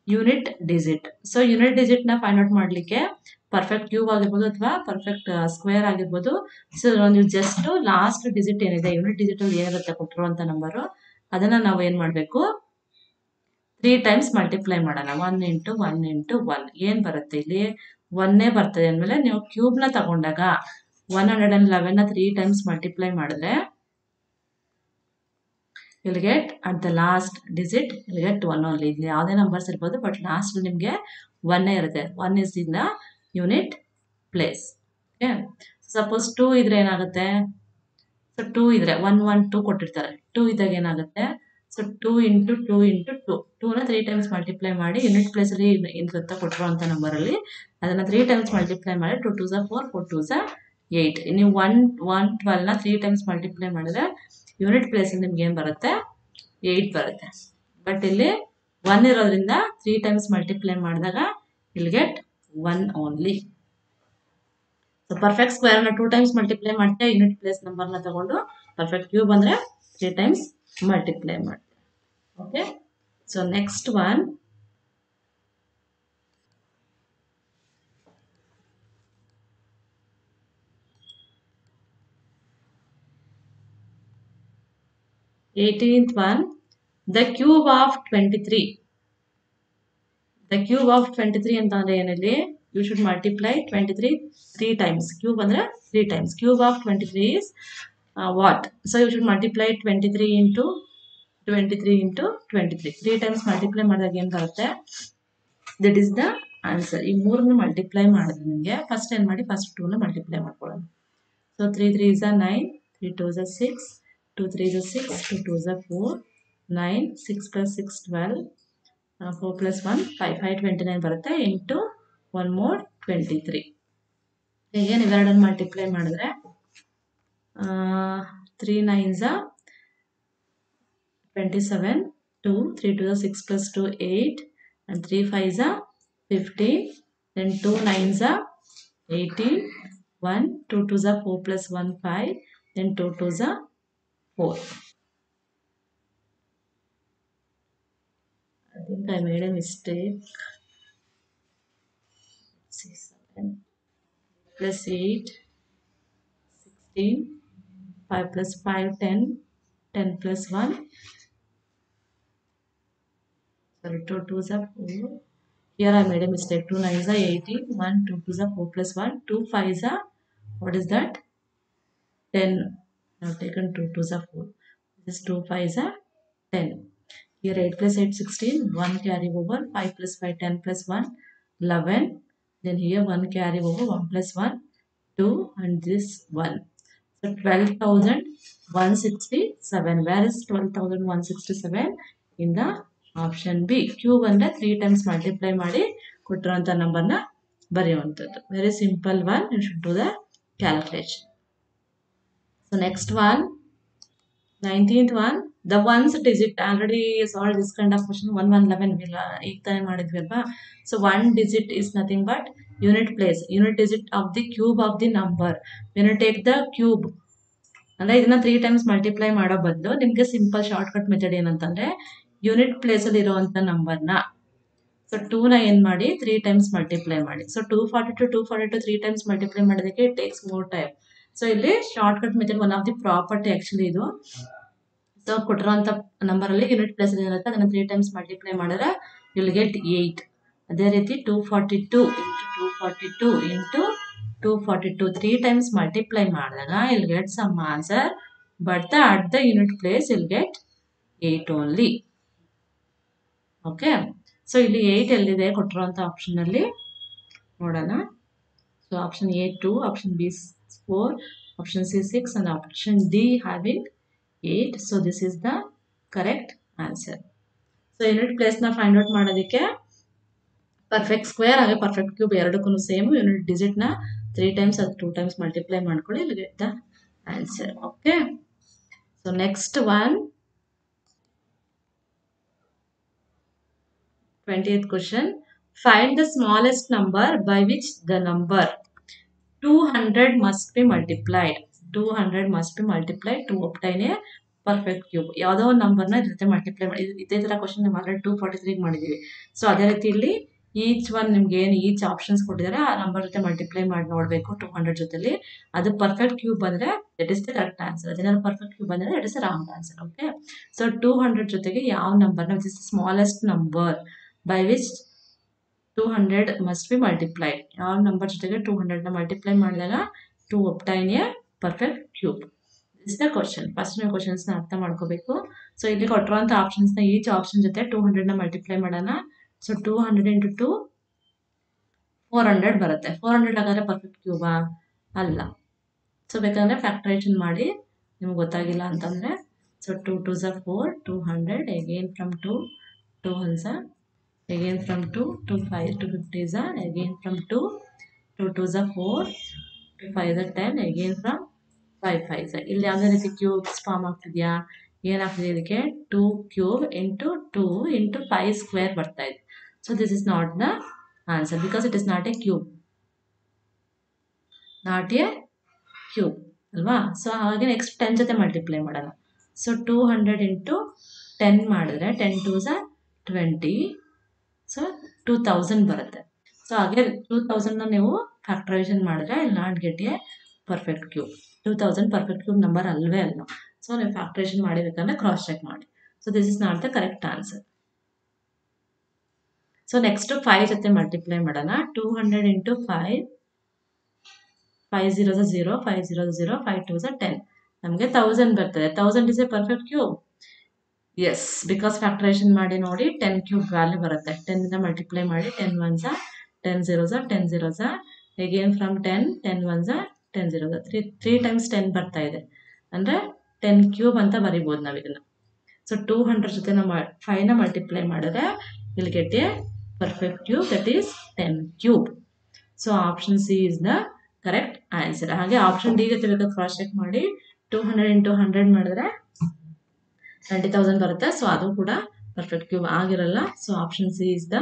unit digit? So unit digit ನ ಫೈಂಡ್ ಔಟ್ ಮಾಡ್ಲಿಕ್ಕೆ ಪರ್ಫೆಕ್ಟ್ ಕ್ಯೂಬ್ ಆಗಿರ್ಬೋದು ಅಥವಾ ಪರ್ಫೆಕ್ಟ್ ಸ್ಕ್ವೇರ್ ಆಗಿರ್ಬೋದು. ಸೊ ನೀವು ಜಸ್ಟ್ ಲಾಸ್ಟ್ ಡಿಜಿಟ್ ಏನಿದೆ ಯೂನಿಟ್ ಡಿಜಿಟ್ ಅಲ್ಲಿ ಏನಿರುತ್ತೆ ಕೊಟ್ಟಿರುವಂತ ನಂಬರು, ಅದನ್ನ ನಾವು ಏನ್ ಮಾಡ್ಬೇಕು, 3 ಟೈಮ್ಸ್ ಮಲ್ಟಿಪ್ಲೈ ಮಾಡೋಣ. 1 ಇಂಟು 1 ಇಂಟು 1 ಏನು ಬರುತ್ತೆ ಇಲ್ಲಿ? 1 ಬರ್ತದೆ ಅಂದಮೇಲೆ ನೀವು ಕ್ಯೂಬ್ನ ತಗೊಂಡಾಗ 111ನ 3 ಟೈಮ್ಸ್ ಮಲ್ಟಿಪ್ಲೈ ಮಾಡಿದ್ರೆ you'll get at the last digit you'll get 1 only. ಇಲ್ಲಿ ಯಾವುದೇ ನಂಬರ್ಸ್ ಇರ್ಬೋದು, ಬಟ್ ಲಾಸ್ಟ್ ನಿಮಗೆ 1 ಇರುತ್ತೆ. 1 is in the unit place. Okay, suppose 2 ಇದ್ರೆ ಏನಾಗುತ್ತೆ? ಸೊ 2 ಇದ್ರೆ 1 1 2 ಕೊಟ್ಟಿರ್ತಾರೆ. 2 ಇದ್ದಾಗ ಏನಾಗುತ್ತೆ? So 2 into 2 into 2 2ನ 3 times multiply ಮಾಡಿ ಯೂನಿಟ್ ಪ್ಲೇಸಲ್ಲಿ ಅಂತ ಕೊಟ್ಟಿರುವಂಥ ನಂಬರಲ್ಲಿ ಅದನ್ನು 3 ಟೈಮ್ಸ್ ಮಲ್ಟಿಪ್ಲೈ ಮಾಡಿ 2 2 4 4 2 8. ನೀವು 112ನ 3 ಟೈಮ್ಸ್ ಮಲ್ಟಿಪ್ಲೈ ಮಾಡಿದ್ರೆ ಯೂನಿಟ್ ಪ್ಲೇಸಲ್ಲಿ ನಿಮ್ಗೆ ಏನು ಬರುತ್ತೆ? 8 ಬರುತ್ತೆ. ಬಟ್ ಇಲ್ಲಿ 1 ಇರೋದ್ರಿಂದ 3 ಟೈಮ್ಸ್ ಮಲ್ಟಿಪ್ಲೈ ಮಾಡಿದಾಗ you'll get 1 only. So perfect ಸ್ಕ್ವೇರ್ನ 2 ಟೈಮ್ಸ್ ಮಲ್ಟಿಪ್ಲೈ ಮಾಡ್ತೀವಿ, ಯೂನಿಟ್ ಪ್ಲೇಸ್ ನಂಬರ್ನ ತಗೊಂಡು ಪರ್ಫೆಕ್ಟ್ ಕ್ಯೂಬ್ ಅಂದರೆ 3 ಟೈಮ್ಸ್ ಮಲ್ಟಿಪ್ಲೈ ಮಾಡ್ತೀವಿ. Okay, so next one, eighteenth one, the cube of 23. The cube of 23 ಅಂತಂದ್ರೆ ಏನಲ್ಲಿ? You should multiply 23 3 times. Cube ಅಂದ್ರೆ 3 times. Cube of 23 is what? So you should multiply 23 into 23 into 23. 3 times multiply ಮಾಡಿದಾಗ ಏನು ಬರುತ್ತೆ? That is the answer. ಈ ಮೂರನ್ನು ಮಲ್ಟಿಪ್ಲೈ ಮಾಡಿದ್ರೆ ನಿಮಗೆ ಫಸ್ಟ್ ಏನು ಮಾಡಿ? ಫಸ್ಟ್ 2ನ ಮಲ್ಟಿಪ್ಲೈ ಮಾಡ್ಕೊಳ್ಳೋಣ. So 3 3 is 9, 3 2 is 6, 2 3 is 6, 2 2 is 4, 9, 6 plus 6 12, 4 plus 1 5, 5 29 ಬರುತ್ತೆ ಇಂಟು 1 more 23. ಹೀಗೆ ಇವೆರಡನ್ನು ಮಲ್ಟಿಪ್ಲೈ ಮಾಡಿದ್ರೆ 3 9s 27, 2 3 2 6 plus 2 8, and 3 5s 15, then 2 9s 18, 1 2 2s 4 plus 1 5, then 2 2s 4. I think I made a mistake. 7 plus 8 16, 5 plus 5 10, 10 plus 1, sorry 2 2s 4. Here I made a mistake. 2 9s 18, 1 2 2s 4 plus 1, 2 5s what is that? 10. I have taken 2 2s 4. This is 2 5s 10. Here 8 plus 8 16, 1 carry over, 5 plus 5 10 plus 1 11. Then here 1 carry over, 1 plus 1 2, and this 1. So 12,167. Where is 12,167? In the option B. Cube ಅಂದರೆ 3 times multiply ಮಾಡಿ ಕೊಟ್ಟಿರುವಂಥ ನಂಬರ್ನ ಬರೆಯುವಂಥದ್ದು. Very simple one. You should do the calculation. So next one, 19th one, the ones digit. Already solved this kind of question. 1 1 11 ಈಗ ತಾನೇ ಮಾಡಿದ್ವಿ ಅಲ್ವಾ? So 1 digit is nothing but unit place, unit digit of the cube of the number. When you take the cube ಅಂದರೆ ಇದನ್ನ 3 times ಮಲ್ಟಿಪ್ಲೈ ಮಾಡೋ ಬದಲು ನಿಮಗೆ ಸಿಂಪಲ್ ಶಾರ್ಟ್ಕಟ್ ಮೆಥಡ್ ಏನಂತಂದ್ರೆ ಯೂನಿಟ್ ಪ್ಲೇಸಲ್ಲಿ ಇರುವಂಥ ನಂಬರ್ನ ಸೊ 2ನ ಏನು ಮಾಡಿ 3 times ಮಲ್ಟಿಪ್ಲೈ ಮಾಡಿ. ಸೊ 242 3 times ಮಲ್ಟಿಪ್ಲೈ ಮಾಡೋದಕ್ಕೆ it takes more time. So ಇಲ್ಲಿ shortcut method one of the property actually ಇದು. ಸೊ ಕೊಟ್ಟಿರೋಂಥ ನಂಬರಲ್ಲಿ ಯೂನಿಟ್ ಪ್ಲೇಸಲ್ಲಿ ಏನಿರುತ್ತೆ ಅದನ್ನು 3 times ಮಲ್ಟಿಪ್ಲೈ ಮಾಡಿದ್ರೆ you'll get 8. ಅದೇ ರೀತಿ 242 into 242 3 times multiply ಮಾಡಿದಾಗ you'll get some answer, but at the unit place you'll get 8 only. Okay, so ಇಲ್ಲಿ 8 ಎಲ್ಲಿದೆ ಕೊಟ್ಟಿರುವಂಥ ಆಪ್ಷನಲ್ಲಿ ನೋಡೋಣ. So option A 2, option B 4, option C 6, and option D having 8. So this is the correct answer. So unit ಪ್ಲೇಸ್ನ ಫೈಂಡ್ ಔಟ್ ಮಾಡೋದಕ್ಕೆ ಪರ್ಫೆಕ್ಟ್ ಸ್ಕ್ವೇರ್ ಹಾಗೆ ಪರ್ಫೆಕ್ಟ್ ಕ್ಯೂಬ್ ಎರಡಕ್ಕೂ ಸೇಮ್ ಯೂನಿಟ್ ಡಿಜಿಟ್ನ 3 times ಅದು 2 times ಮಲ್ಟಿಪ್ಲೈ ಮಾಡ್ಕೊಳ್ಳಿ, ಇಲ್ಲಿ get the answer. Okay, so next one 20th question. Find the smallest number by which the number 200 must be multiplied. 200 must be multiplied to obtain a perfect cube. ಯಾವುದೋ ಒಂದು ನಂಬರ್ನ ಜೊತೆ ಮಲ್ಟಿಪ್ಲೈ ಮಾಡಿ ಇದೇ ಥರ ಕ್ವಶನ್ ನಾವು ಆಲ್ರೆಡಿ 243 ಮಾಡಿದ್ದೀವಿ. ಸೊ ಅದೇ ರೀತಿ ಇಲ್ಲಿ ಈಚ್ ಒನ್ ನಿಮ್ಗೆ ಏನು ಈಚ್ ಆಪ್ಷನ್ಸ್ ಕೊಟ್ಟಿದ್ದಾರೆ ಆ ನಂಬರ್ ಜೊತೆ ಮಲ್ಟಿಪ್ಲೈ ಮಾಡಿ ನೋಡಬೇಕು 200 ಜೊತೆಲಿ. ಅದು ಪರ್ಫೆಕ್ಟ್ ಕ್ಯೂಬ್ ಬಂದರೆ that is the correct answer. ಅದೇನಾದ್ರು ಪರ್ಫೆಕ್ಟ್ ಕ್ಯೂಬ್ ಬಂದರೆ that is the wrong answer. Okay, so 200 ಜೊತೆಗೆ ಯಾವ ನಂಬರ್ನ which is smallest number by which 200 must be multiplied. ಯಾವ ನಂಬರ್ ಜೊತೆಗೆ 200ನ ಮಲ್ಟಿಪ್ಲೈ ಮಾಡಿದಾಗ to obtain a perfect cube. This the question. First ನೀವು ಕ್ವಶನ್ಸ್ನ ಅರ್ಥ ಮಾಡ್ಕೋಬೇಕು. ಸೊ ಇಲ್ಲಿ ಕೊಟ್ಟಿರುವಂಥ ಆಪ್ಷನ್ಸ್ನ ಈಚ್ ಆಪ್ಷನ್ ಜೊತೆ 200ನ ಮಲ್ಟಿಪ್ಲೈ ಮಾಡೋಣ. ಸೊ 200 ಇಂಟು 2 400 ಬರುತ್ತೆ. 400 ಹಾಗಾದ್ರೆ ಪರ್ಫೆಕ್ಟ್ ಕ್ಯೂಬಾ? ಅಲ್ಲ. ಸೊ ಬೇಕಾದ್ರೆ ಫ್ಯಾಕ್ಟರೈಸೇಷನ್ ಮಾಡಿ, ನಿಮ್ಗೆ ಗೊತ್ತಾಗಿಲ್ಲ ಅಂತಂದರೆ. So 2 2s are 4, 200, again from 2, 2 1s are, again from 2, 2 5, 2 50s are, again from 2, 2 2s are 4, 2 5s are 10, again from 5 5s are. ಇಲ್ಲಿ ಯಾವುದೇ ರೀತಿ ಕ್ಯೂಬ್ಸ್ ಫಾರ್ಮ್ ಆಗ್ತಿದೆಯಾ? ಏನಾಗ್ತಿದೆ ಇದಕ್ಕೆ? 2 ಕ್ಯೂಬ್ ಇಂಟು 2 ಇಂಟು 5 ಸ್ಕ್ವೇರ್ ಬರ್ತಾ ಇದೆ. So this is not the answer because it is not a cube. Not a cube ಅಲ್ವಾ? ಸೊ ಹಾಗೆ ನೆಕ್ಸ್ಟ್ 10 ಜೊತೆ ಮಲ್ಟಿಪ್ಲೈ ಮಾಡೋಣ. ಸೊ 200 ಇಂಟು 10 ಮಾಡಿದ್ರೆ 10 2s are 20, ಸೊ 2000 ಬರುತ್ತೆ. ಸೊ ಹಾಗೆ 2000ನ ನೀವು ಫ್ಯಾಕ್ಟರೈಸೇಷನ್ ಮಾಡಿದ್ರೆ ಇಲ್ಲಿ not get a perfect cube. 2000 perfect cube number ಅಲ್ವೇ ಅಲ್ಲ. ಸೊ ನೀವು ಫ್ಯಾಕ್ಟರೈಸೇಷನ್ ಮಾಡಿಬೇಕಂದ್ರೆ ಕ್ರಾಸ್ ಚೆಕ್ ಮಾಡಿ. So this is not the correct answer. So next 5 ಜೊತೆ ಮಲ್ಟಿಪ್ಲೈ ಮಾಡೋಣ. 200 into 5, 5 0s are 0, 5 0s are 0, 5 2s are 10. ನಮಗೆ 1000 ಬರ್ತದೆ. 1000 is a perfect cube. Yes, because factorisation ಮಾಡಿ ನೋಡಿ 10 ಕ್ಯೂಬ್ ವ್ಯಾಲ್ಯೂ ಬರುತ್ತೆ. 10 ಇಂದ ಮಲ್ಟಿಪ್ಲೈ ಮಾಡಿ 10 1s are, 10 0s are, 10 0s are, again from 10, 10 1s are, 10 0s are. 3 times 10 ಬರ್ತಾ ಇದೆ ಅಂದರೆ 10 ಕ್ಯೂಬ್ ಅಂತ ಬರಿಬೋದು ನಾವು ಇದನ್ನು. ಸೊ 200 ಜೊತೆ ನಾವು 5ನ ಮಲ್ಟಿಪ್ಲೈ ಮಾಡಿದ್ರೆ will get a perfect cube that is 10 cube. So option C is the correct answer. ಹಾಗೆ ಆಪ್ಷನ್ ಡಿ ಜೊತೆ ಬೇಕಾದ್ರೆ ಕ್ರಾಸ್ ಚೆಕ್ ಮಾಡಿ. 200 ಇಂಟು 100 ಮಾಡಿದ್ರೆ 90,000 ಬರುತ್ತೆ. ಸೊ ಅದು ಕೂಡ ಪರ್ಫೆಕ್ಟ್ ಕ್ಯೂಬ್ ಆಗಿರಲ್ಲ. So option C is the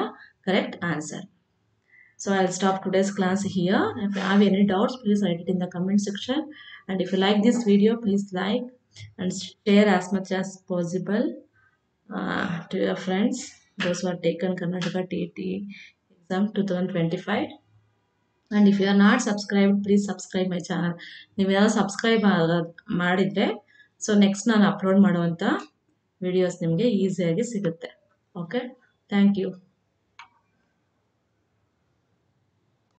correct answer. So I'll stop today's class here. If you have any doubts, please write it in the comment section. And if you like this video, please like and share as much as possible to your friends, those who have taken Karnataka TET exam 2025. And if you are not subscribed, please subscribe my channel. ನೀವು ಯಾರು ಸಬ್ಸ್ಕ್ರೈಬ್ ಮಾಡಿದರೆ ಸೊ ನೆಕ್ಸ್ಟ್ ನಾನು ಅಪ್ಲೋಡ್ ಮಾಡುವಂಥ ವಿಡಿಯೋಸ್ ನಿಮಗೆ ಈಸಿಯಾಗಿ ಸಿಗುತ್ತೆ. Okay, thank you.